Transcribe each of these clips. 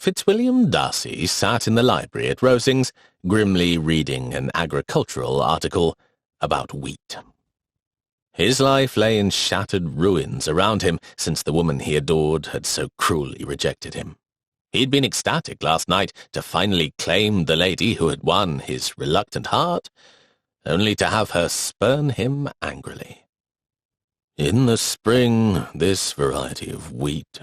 Fitzwilliam Darcy sat in the library at Rosings, grimly reading an agricultural article about wheat. His life lay in shattered ruins around him since the woman he adored had so cruelly rejected him. He'd been ecstatic last night to finally claim the lady who had won his reluctant heart, only to have her spurn him angrily. "In the spring, this variety of wheat,"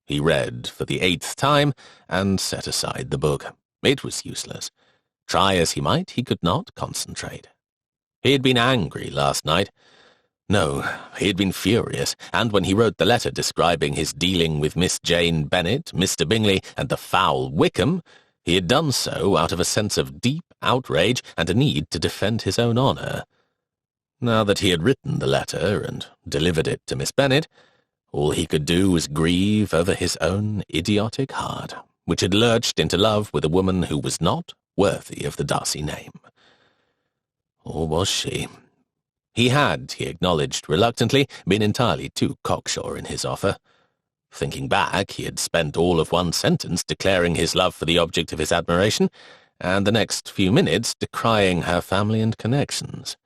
he read for the 8th time and set aside the book. It was useless. Try as he might, he could not concentrate. He had been angry last night. No, he had been furious, and when he wrote the letter describing his dealing with Miss Jane Bennet, Mr. Bingley, and the foul Wickham, he had done so out of a sense of deep outrage and a need to defend his own honour. Now that he had written the letter and delivered it to Miss Bennet, all he could do was grieve over his own idiotic heart, which had lurched into love with a woman who was not worthy of the Darcy name. Or was she? He had, he acknowledged reluctantly, been entirely too cocksure in his offer. Thinking back, he had spent all of one sentence declaring his love for the object of his admiration, and the next few minutes decrying her family and connections.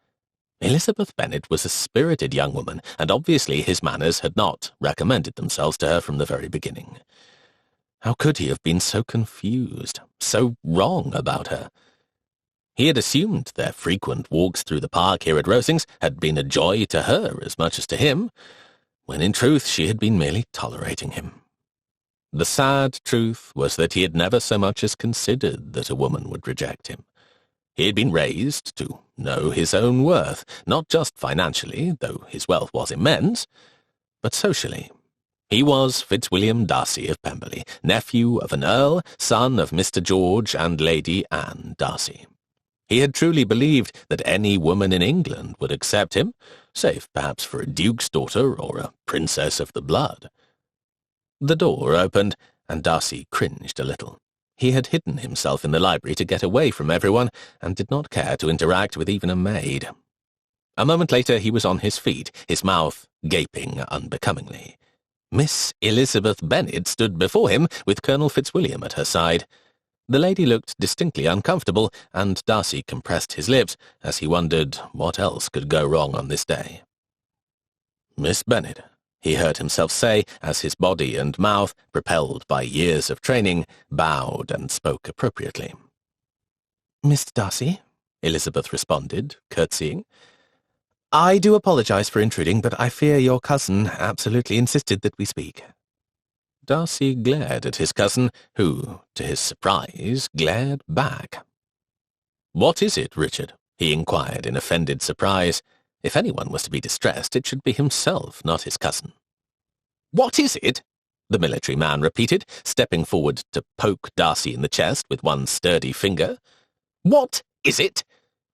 Elizabeth Bennet was a spirited young woman, and obviously his manners had not recommended themselves to her from the very beginning. How could he have been so confused, so wrong about her? He had assumed their frequent walks through the park here at Rosings had been a joy to her as much as to him, when in truth she had been merely tolerating him. The sad truth was that he had never so much as considered that a woman would reject him. He had been raised to know his own worth, not just financially, though his wealth was immense, but socially. He was Fitzwilliam Darcy of Pemberley, nephew of an earl, son of Mr. George and Lady Anne Darcy. He had truly believed that any woman in England would accept him, save perhaps for a duke's daughter or a princess of the blood. The door opened, and Darcy cringed a little. He had hidden himself in the library to get away from everyone, and did not care to interact with even a maid. A moment later he was on his feet, his mouth gaping unbecomingly. Miss Elizabeth Bennet stood before him, with Colonel Fitzwilliam at her side. The lady looked distinctly uncomfortable, and Darcy compressed his lips as he wondered what else could go wrong on this day. "Miss Bennet," he heard himself say as his body and mouth, propelled by years of training, bowed and spoke appropriately. "Miss Darcy," Elizabeth responded, curtsying. "I do apologize for intruding, but I fear your cousin absolutely insisted that we speak." Darcy glared at his cousin, who, to his surprise, glared back. "What is it, Richard?" he inquired in offended surprise. If anyone was to be distressed, it should be himself, not his cousin. "What is it?" the military man repeated, stepping forward to poke Darcy in the chest with one sturdy finger. "What is it?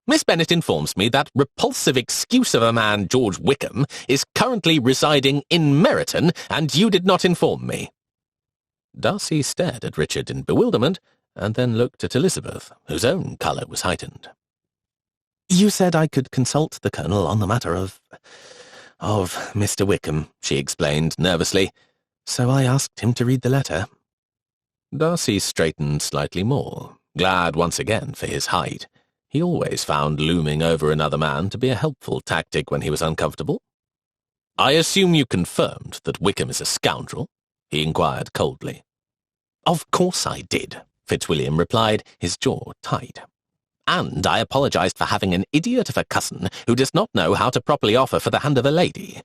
Miss Bennet informs me that repulsive excuse of a man, George Wickham, is currently residing in Meryton, and you did not inform me." Darcy stared at Richard in bewilderment, and then looked at Elizabeth, whose own colour was heightened. "You said I could consult the Colonel on the matter of Mr. Wickham," she explained nervously, "so I asked him to read the letter." Darcy straightened slightly more, glad once again for his height. He always found looming over another man to be a helpful tactic when he was uncomfortable. "I assume you confirmed that Wickham is a scoundrel?" he inquired coldly. "Of course I did," Fitzwilliam replied, his jaw tight. "And I apologized for having an idiot of a cousin who does not know how to properly offer for the hand of a lady.